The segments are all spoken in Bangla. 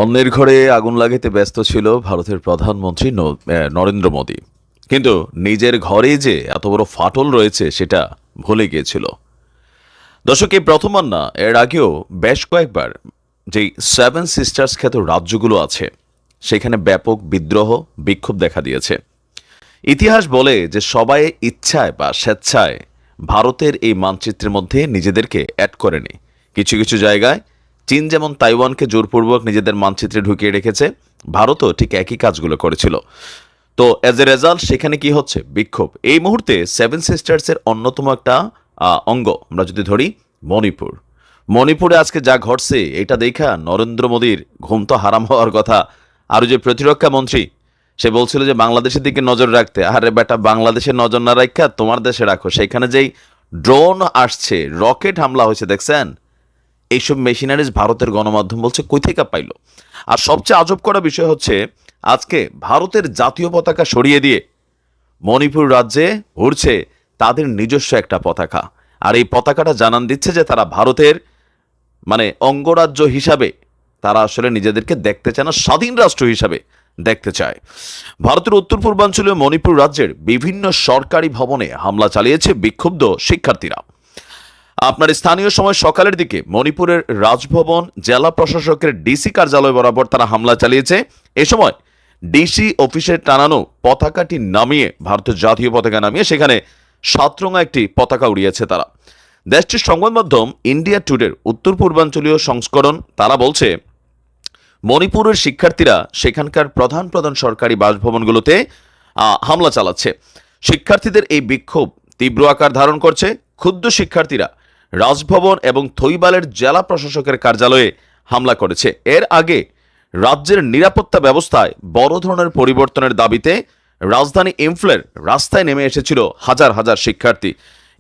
অন্যের ঘরে আগুন লাগাতে ব্যস্ত ছিল ভারতের প্রধানমন্ত্রী নরেন্দ্র মোদী, কিন্তু নিজের ঘরে যে এত বড় ফাটল রয়েছে সেটা ভুলে গিয়েছিল। দর্শক, এই প্রথমবার না, এর আগেও বেশ কয়েকবার যেই সেভেন সিস্টার্স খ্যাত রাজ্যগুলো আছে সেখানে ব্যাপক বিদ্রোহ বিক্ষোভ দেখা দিয়েছে। ইতিহাস বলে যে সবাই ইচ্ছায় বা স্বেচ্ছায় ভারতের এই মানচিত্রের মধ্যে নিজেদেরকে অ্যাড করেনি। কিছু কিছু জায়গায় চীন যেমন তাইওয়ানকে জোরপূর্বক নিজেদের মানচিত্রে ঢুকিয়ে রেখেছে, ভারতও ঠিক একই কাজগুলো করেছিল। তো অ্যাজ এ রেজাল্ট সেখানে কি হচ্ছে? বিক্ষোভ। এই মুহূর্তে সেভেন সিস্টার্সের অন্যতম একটা অঙ্গ আমরা যদি ধরি মণিপুর। মণিপুরে আজকে যা ঘটছে এটা দেখা নরেন্দ্র মোদীর ঘুম তো হারাম হওয়ার কথা। আর যে প্রতিরক্ষা মন্ত্রী, সে বলছিল যে বাংলাদেশের দিকে নজর রাখতে। আরে বেটা, বাংলাদেশের নজর না রাখা তোমার দেশে রাখো। সেখানে যেই ড্রোন আসছে, রকেট হামলা হয়েছে, দেখছেন? এইসব মেশিনারিজ ভারতের গণমাধ্যম বলছে কই থেকে পাইল। আর সবচেয়ে আজব করা বিষয় হচ্ছে, আজকে ভারতের জাতীয় পতাকা সরিয়ে দিয়ে মণিপুর রাজ্যে উড়ছে তাদের নিজস্ব একটা পতাকা। আর এই পতাকাটা জানান দিচ্ছে যে তারা ভারতের অঙ্গরাজ্য হিসাবে তারা আসলে নিজেদেরকে দেখতে চায় না, স্বাধীন রাষ্ট্র হিসাবে দেখতে চায়। ভারতের উত্তর পূর্বাঞ্চলীয় মণিপুর রাজ্যের বিভিন্ন সরকারি ভবনে হামলা চালিয়েছে বিক্ষুব্ধ শিক্ষার্থীরা। আপনার স্থানীয় সময় সকালের দিকে মণিপুরের রাজভবন, জেলা প্রশাসকের ডিসি কার্যালয় বরাবর তারা হামলা চালিয়েছে। এ সময় ডিসি অফিসের টানানো পতাকাটি নামিয়ে, ভারতের জাতীয় পতাকা নামিয়ে সেখানে সাতরঙা একটি পতাকা উড়িয়েছে তারা। দেশটির সংবাদ মাধ্যম ইন্ডিয়া টুডের উত্তর পূর্বাঞ্চলীয় সংস্করণ তারা বলছে, মণিপুরের শিক্ষার্থীরা সেখানকার প্রধান প্রধান সরকারি বাসভবনগুলোতে হামলা চালাচ্ছে। শিক্ষার্থীদের এই বিক্ষোভ তীব্র আকার ধারণ করছে। ক্ষুব্ধ শিক্ষার্থীরা রাজভবন এবং থৈবালের জেলা প্রশাসকের কার্যালয়ে হামলা করেছে। এর আগে রাজ্যের নিরাপত্তা ব্যবস্থায় বড় ধরনের পরিবর্তনের দাবিতে রাজধানী ইম্ফলের রাস্তায় নেমে এসেছিল হাজার হাজার শিক্ষার্থী।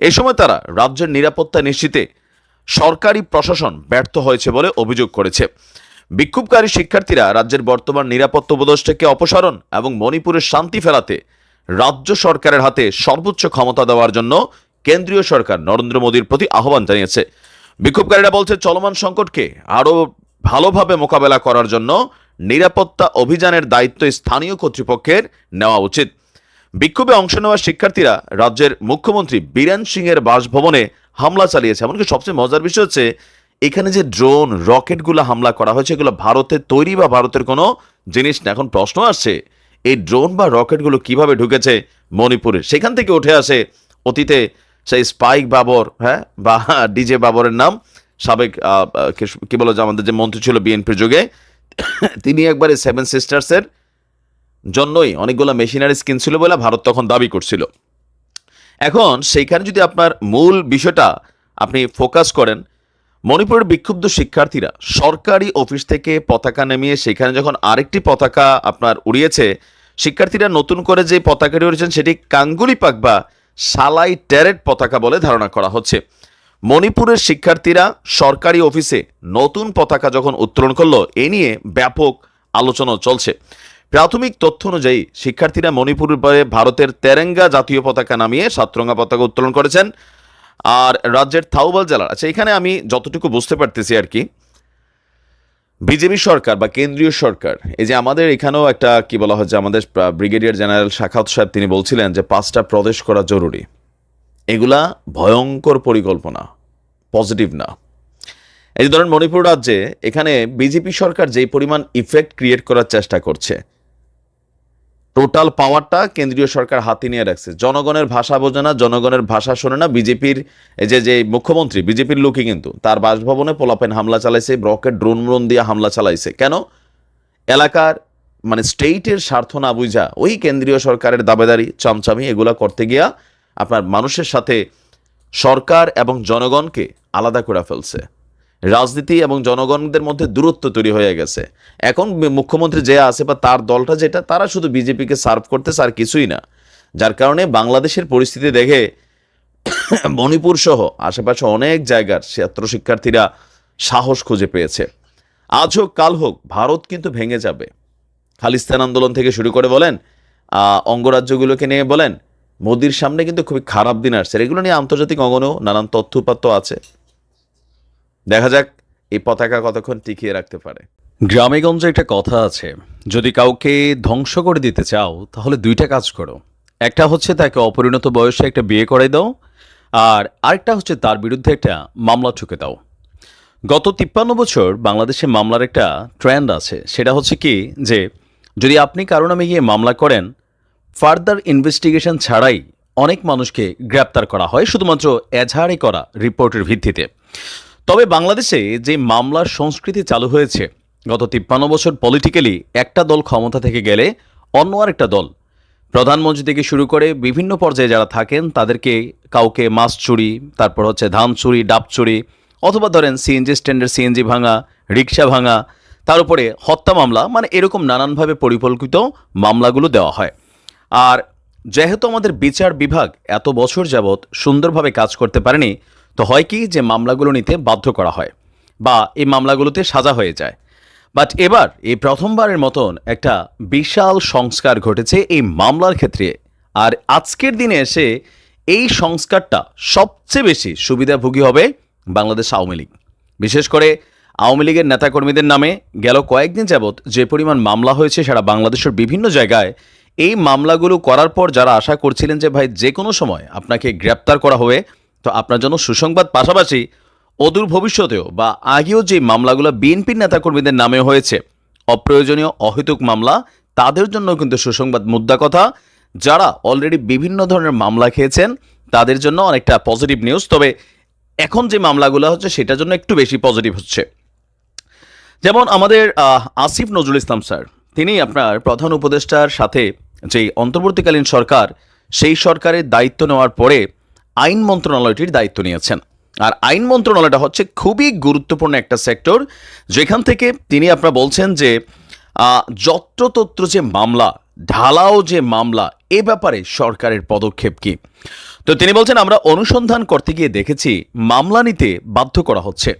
এ সময় তারা রাজ্যের নিরাপত্তা নিশ্চিতে সরকারি প্রশাসন ব্যর্থ হয়েছে বলে অভিযোগ করেছে। বিক্ষোভকারী শিক্ষার্থীরা রাজ্যের বর্তমান নিরাপত্তা উপদেষ্টাকে অপসারণ এবং মণিপুরের শান্তি ফেরাতে রাজ্য সরকারের হাতে সর্বোচ্চ ক্ষমতা দেওয়ার জন্য কেন্দ্রীয় সরকার নরেন্দ্র মোদীর প্রতি আহ্বান জানিয়েছে। বিক্ষোভকারীরা বলছে, চলমান সংকটকে আরও ভালোভাবে মোকাবেলা করার জন্য নিরাপত্তা অভিযানের দায়িত্ব স্থানীয় কর্তৃপক্ষের নেওয়া উচিত। বিক্ষোভে অংশ নেওয়া শিক্ষার্থীরা রাজ্যের মুখ্যমন্ত্রী বীরেন সিং এর বাসভবনে হামলা চালিয়েছে। এমনকি সবচেয়ে মজার বিষয় হচ্ছে, এখানে যে ড্রোন রকেটগুলো হামলা করা হয়েছে এগুলো ভারতের তৈরি বা ভারতের কোনো জিনিস না। এখন প্রশ্ন আসছে, এই ড্রোন বা রকেটগুলো কিভাবে ঢুকেছে মণিপুরে? সেখান থেকে উঠে আসে অতীতে সেই স্পাইক বাবর, বা ডিজে বাবরের নাম, সাবেক কি বলো যে আমাদের যে মন্ত্রী ছিল বিএনপির যুগে, তিনি একবারে সেভেন সিস্টার্সের জন্যই অনেকগুলো মেশিনারিজ কিনছিল বলে ভারত তখন দাবি করছিল। এখন সেইখানে যদি আপনার মূল বিষয়টা আপনি ফোকাস করেন, মণিপুরের বিক্ষুব্ধ শিক্ষার্থীরা সরকারি অফিস থেকে পতাকা নামিয়ে সেখানে যখন আরেকটি পতাকা আপনার উড়িয়েছে, শিক্ষার্থীরা নতুন করে যে পতাকাটি উড়িয়েছেন সেটি কাঙ্গুলি পাক বা সালাই ট্যারেট পতাকা বলে ধারণা করা হচ্ছে। মণিপুরের শিক্ষার্থীরা সরকারি অফিসে নতুন পতাকা যখন উত্তোলন করলো, এ নিয়ে ব্যাপক আলোচনা চলছে। প্রাথমিক তথ্য অনুযায়ী শিক্ষার্থীরা মণিপুরের পরে ভারতের তেরেঙ্গা জাতীয় পতাকা নামিয়ে সাতরঙা পতাকা উত্তোলন করেছেন। আর রাজ্যের থাউবাল জেলার, আচ্ছা, এখানে আমি যতটুকু বুঝতে পারতেছি আর কি, বিজেপি সরকার বা কেন্দ্রীয় সরকার, এই যে আমাদের এখানেও একটা কি বলা হয় যে আমাদের ব্রিগেডিয়ার জেনারেল শাখাওয়াত সাহেব তিনি বলছিলেন যে 5টা প্রদেশ করা জরুরি। এগুলা ভয়ঙ্কর পরিকল্পনা, পজিটিভ না। এই ধরেন মণিপুর রাজ্যে এখানে বিজেপি সরকার যেই পরিমাণ ইফেক্ট ক্রিয়েট করার চেষ্টা করছে, টোটাল পাওয়ারটা কেন্দ্রীয় সরকার হাতে নিয়ে রাখছে। জনগণের ভাষা বোঝে না, জনগণের ভাষা শোনে না। বিজেপির এই যে মুখ্যমন্ত্রী, বিজেপির লোকই কিন্তু তার বাসভবনে পোলাপেন হামলা চালাইছে, রকেট ড্রোন দিয়ে হামলা চালাইছে। কেন? এলাকার স্টেটের স্বার্থ না বুঝা ওই কেন্দ্রীয় সরকারের দাবেদারি চামচামি এগুলা করতে গিয়া আপনার মানুষের সাথে সরকার এবং জনগণকে আলাদা করে ফেলছে। রাজনীতি এবং জনগণদের মধ্যে দূরত্ব তৈরি হয়ে গেছে। এখন মুখ্যমন্ত্রী যে আছে বা তার দলটা যেটা, তারা শুধু বিজেপিকে সার্ভ করতেছে আর কিছুই না। যার কারণে বাংলাদেশের পরিস্থিতি দেখে মণিপুর সহ আশেপাশে অনেক জায়গার ছাত্র শিক্ষার্থীরা সাহস খুঁজে পেয়েছে। আজ হোক কাল হোক ভারত কিন্তু ভেঙে যাবে। খালিস্তান আন্দোলন থেকে শুরু করে বলেন, অঙ্গরাজ্যগুলোকে নিয়ে বলেন, মোদির সামনে কিন্তু খুবই খারাপ দিন আসছে। এগুলো নিয়ে আন্তর্জাতিক অঙ্গনেও নানান তথ্য উপাত্ত আছে। দেখা যাক এই পতাকা কতক্ষণ টিকিয়ে রাখতে পারে। গ্রামেগঞ্জে একটা কথা আছে, যদি কাউকে ধ্বংস করে দিতে চাও তাহলে দুইটা কাজ করো। একটা হচ্ছে তাকে অপরিণত বয়সে একটা বিয়ে করে দাও, আর আরেকটা হচ্ছে তার বিরুদ্ধে একটা মামলা ঠুকে দাও। গত 53 বছর বাংলাদেশে মামলার একটা ট্রেন্ড আছে, সেটা হচ্ছে কি যে যদি আপনি কারো নামে গিয়ে মামলা করেন, ফার্দার ইনভেস্টিগেশন ছাড়াই অনেক মানুষকে গ্রেপ্তার করা হয় শুধুমাত্র এজাহারে করা রিপোর্টের ভিত্তিতে। তবে বাংলাদেশে যে মামলার সংস্কৃতি চালু হয়েছে গত 53 বছর, পলিটিক্যালি একটা দল ক্ষমতা থেকে গেলে অন্য আরেকটা দল, প্রধানমন্ত্রী থেকে শুরু করে বিভিন্ন পর্যায়ে যারা থাকেন তাদেরকে কাউকে মাছ চুরি, তারপর হচ্ছে ধান চুরি, ডাব চুরি, অথবা ধরেন সিএনজি স্ট্যান্ডের সিএনজি ভাঙা, রিক্সা ভাঙা, তার উপরে হত্যা মামলা, মানে এরকম নানানভাবে পরিকল্পিত মামলাগুলো দেওয়া হয়। আর যেহেতু আমাদের বিচার বিভাগ এত বছর যাবৎ সুন্দরভাবে কাজ করতে পারেনি, তো হয় কি যে মামলাগুলো নিতে বাধ্য করা হয় বা এই মামলাগুলোতে সাজা হয়ে যায়। বাট এবার এই প্রথমবারের মতন একটা বিশাল সংস্কার ঘটেছে এই মামলার ক্ষেত্রে। আর আজকের দিনে এসে এই সংস্কারটা সবচেয়ে বেশি সুবিধাভোগী হবে বাংলাদেশ আওয়ামী লীগ। বিশেষ করে আওয়ামী লীগের নেতাকর্মীদের নামে গেল কয়েকদিন যাবৎ যে পরিমাণ মামলা হয়েছে সারা বাংলাদেশের বিভিন্ন জায়গায়, এই মামলাগুলো করার পর যারা আশা করছিলেন যে ভাই যে কোনো সময় আপনাকে গ্রেপ্তার করা হবে, তো আপনার জন্য সুসংবাদ, পাশাপাশি অদূর ভবিষ্যতেও বা আগেও যে মামলাগুলো বিএনপির নেতাকর্মীদের নামে হয়েছে, অপ্রয়োজনীয় অহেতুক মামলা, তাদের জন্য কিন্তু সুসংবাদ। মুদ্রা কথা, যারা অলরেডি বিভিন্ন ধরনের মামলা খেয়েছেন তাদের জন্য অনেকটা পজিটিভ নিউজ। তবে এখন যে মামলাগুলো হচ্ছে সেটার জন্য একটু বেশি পজিটিভ হচ্ছে। যেমন আমাদের আসিফ নজরুল ইসলাম স্যার, তিনি আপনার প্রধান উপদেষ্টার সাথে যে অন্তর্বর্তীকালীন সরকার, সেই সরকারের দায়িত্ব নেওয়ার পরে আইন মন্ত্রণালয়টির দায়িত্ব নিয়েছেন। আর আইন মন্ত্রণালয়টা হচ্ছে খুবই গুরুত্বপূর্ণ একটা সেক্টর, যেখান থেকে তিনি আপনারা বলছেন যে যত্রতত্র যে মামলা, ঢালাও যে মামলা, এ ব্যাপারে সরকারের পদক্ষেপ কি। তো তিনি বলছেন, আমরা অনুসন্ধান করতে গিয়ে দেখেছি মামলা নিতে বাধ্য করা হচ্ছে।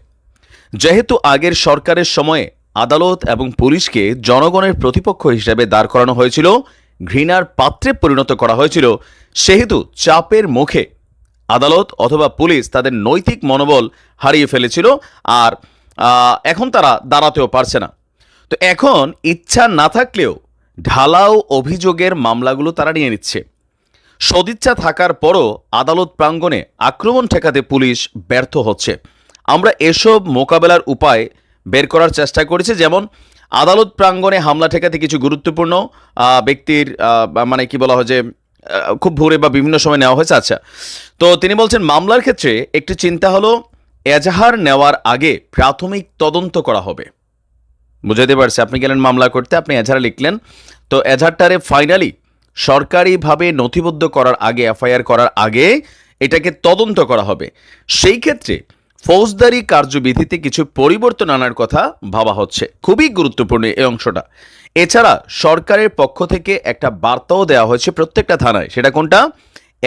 যেহেতু আগের সরকারের সময়ে আদালত এবং পুলিশকে জনগণের প্রতিপক্ষ হিসেবে দাঁড় করানো হয়েছিল, ঘৃণার পাত্রে পরিণত করা হয়েছিল, সেহেতু চাপের মুখে আদালত অথবা পুলিশ তাদের নৈতিক মনোবল হারিয়ে ফেলেছিল। আর এখন তারা দাঁড়াতেও পারছে না। তো এখন ইচ্ছা না থাকলেও ঢালাও অভিযোগের মামলাগুলো তারা নিয়ে নিচ্ছে। সদিচ্ছা থাকার পরও আদালত প্রাঙ্গণে আক্রমণ ঠেকাতে পুলিশ ব্যর্থ হচ্ছে। আমরা এসব মোকাবেলার উপায় বের করার চেষ্টা করেছি, যেমন আদালত প্রাঙ্গণে হামলা ঠেকাতে কিছু গুরুত্বপূর্ণ ব্যক্তির মানে কি বলা হয় যে খুব ভোরে বা বিভিন্ন সময় নেওয়া হয়েছে। আচ্ছা, তো তিনি বলছেন মামলার ক্ষেত্রে একটি চিন্তা হলো এজাহার নেওয়ার আগে প্রাথমিক তদন্ত করা হবে। বুঝাতে পারছি, আপনি গেলেন মামলা করতে, আপনি এজাহার লিখলেন, তো এজাহারটারে ফাইনালি সরকারিভাবে নথিবদ্ধ করার আগে, এফআইআর করার আগে এটাকে তদন্ত করা হবে। সেই ক্ষেত্রে ফৌজদারি কার্যবিধিতে কিছু পরিবর্তন আনার কথা ভাবা হচ্ছে। খুবই গুরুত্বপূর্ণ এই অংশটা। এছাড়া সরকারের পক্ষ থেকে একটা বার্তাও দেওয়া হয়েছে প্রত্যেকটা থানায়, সেটা কোনটা?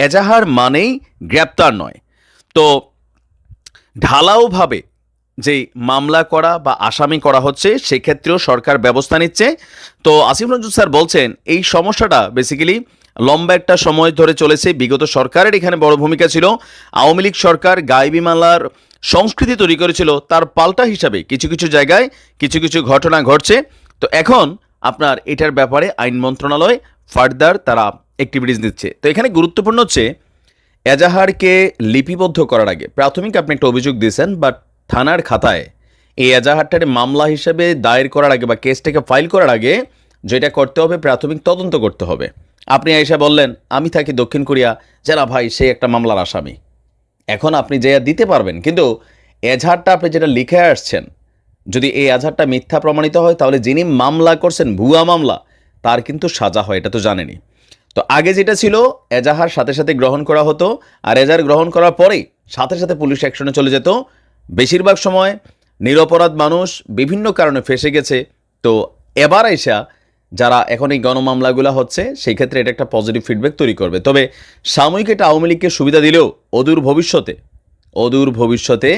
এজাহার মানেই গ্রেপ্তার নয়। তো ঢালাওভাবে যেই মামলা করা বা আসামি করা হচ্ছে, সেক্ষেত্রেও সরকার ব্যবস্থা নিচ্ছে। তো আসিফ নজরুল স্যার বলছেন এই সমস্যাটা বেসিক্যালি লম্বা একটা সময় ধরে চলেছে। বিগত সরকারের এখানে বড় ভূমিকা ছিল। আওয়ামী লীগ সরকার গায়েবী মামলার সংস্কৃতি তৈরি করেছিল, তার পাল্টা হিসাবে কিছু কিছু জায়গায় কিছু কিছু ঘটনা ঘটছে। তো এখন আপনার এটার ব্যাপারে আইন মন্ত্রণালয় ফার্দার তারা অ্যাক্টিভিটিস দিচ্ছে। তো এখানে গুরুত্বপূর্ণ হচ্ছে এজাহারকে লিপিবদ্ধ করার আগে প্রাথমিক আপনি একটা অভিযোগ দিয়েছেন, বাট থানার খাতায় এই এজাহারটারে মামলা হিসেবে দায়ের করার আগে বা কেসটাকে ফাইল করার আগে যেটা করতে হবে, প্রাথমিক তদন্ত করতে হবে। আপনি এসে বললেন আমি থাকি দক্ষিণ কোরিয়া, যারা ভাই সে একটা মামলার আসামি, এখন আপনি যে দিতে পারবেন, কিন্তু এজাহারটা আপনি যেটা লিখে আসছেন, যদি এই এজাহারটা মিথ্যা প্রমাণিত হয় তাহলে যিনি মামলা করছেন ভুয়া মামলা, তার কিন্তু সাজা হয়, এটা তো জানেনি। তো আগে যেটা ছিল এজাহার সাথে সাথে গ্রহণ করা হতো, আর এজাহার গ্রহণ করার পরেই সাথে সাথে পুলিশ অ্যাকশনে চলে যেত। বেশিরভাগ সময় নিরপরাধ মানুষ বিভিন্ন কারণে ফেঁসে গেছে। তো এবার এসা যারা এখন এই গণমামলাগুলো হচ্ছে, সেই ক্ষেত্রে এটা একটা পজিটিভ ফিডব্যাক তৈরি করবে। তবে সাময়িক এটা আওয়ামী লীগকে সুবিধা দিলেও অদূর ভবিষ্যতে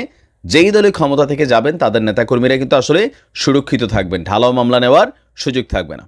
যেই দলে ক্ষমতা থেকে যাবেন তাদের নেতাকর্মীরা কিন্তু আসলে সুরক্ষিত থাকবেন, ঢালাও মামলা নেওয়ার সুযোগ থাকবে না।